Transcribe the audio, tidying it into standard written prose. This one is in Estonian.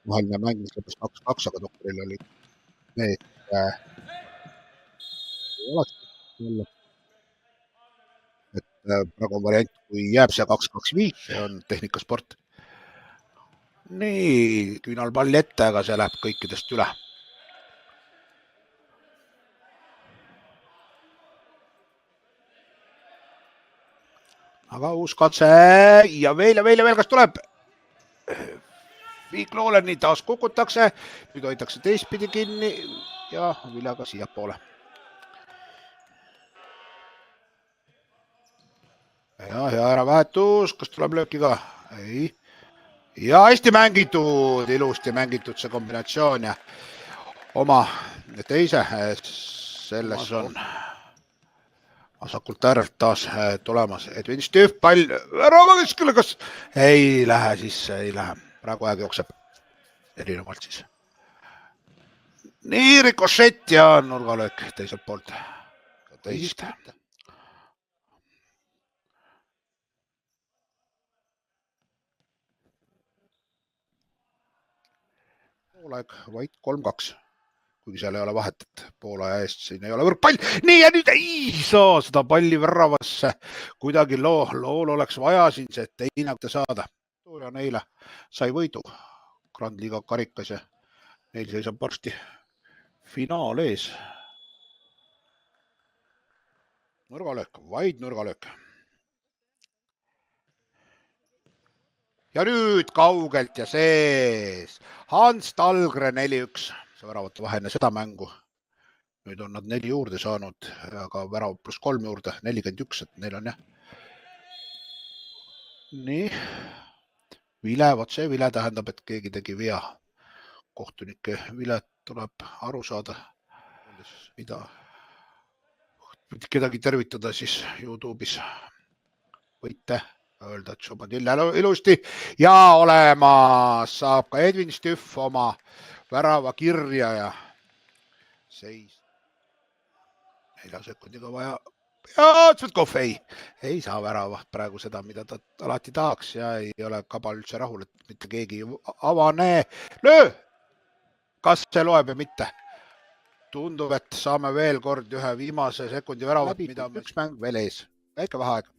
vaheline mäng, mis lõpus 2-2, aga doktoril oli mees, ei oleks olla. Et praegu on variant, kui jääb see 2-2-5, see on tehnikasport. Nii, küünalpalli ette, aga see läheb kõikidest üle. Aga uus katse ja veel, kas tuleb? Viik Looleni taas kukutakse, nüüd hoitakse teistpidi kinni ja Viljaga siia poole. Ja hea äravähetus, kas tuleb lööki ka? Ei. Ja hästi mängitud, ilusti mängitud see kombinatsioon ja oma teise selles on vasakult äärelt taas tulemas. Edwin Stüff, pall värava keskele, kas ei lähe sisse, ei lähe. Praegu aeg jookseb erinevalt siis. Nii, rikošett ja nurgalöök teiselt poolt. Teist. Poolaeg vaid 3-2. Kuigi seal ei ole vahet, et poolaja eest siin ei ole võrkpall. Nii ja nüüd ei saa seda palli väravasse. Kuidagi lool oleks vaja siin see teine saada. Ja neile sai võidu Grand Liiga karikas ja neil seisab varsti finaal ees. Nurgalöök, vaid nurgalöök. Ja nüüd kaugelt ja sees. Hans Talgre 4-1. See väravate vahene seda mängu. Nüüd on nad 4 juurde saanud, aga värav pluss 3 juurde, 41, et neil on jah. Nii. Vile, vot see vile tähendab, et keegi tegi vea. Kohtunike vilet tuleb aru saada. Mida kedagi tervitada siis YouTube'is. Võite öelda, et Šobadil ilusti ja olemas saab ka Edwin Stüff oma värava kirja ja seis. 4 sekundiga vaja. Ja Tsvetkov ei saa värava praegu seda, mida ta alati tahaks ja ei ole kabal üldse rahul, et mitte keegi avane. Löö! Kas see loeb ja mitte? Tundub, et saame veel kord ühe viimase sekundi väravat, mida on üks mäng veel ees. Väike vaheaeg.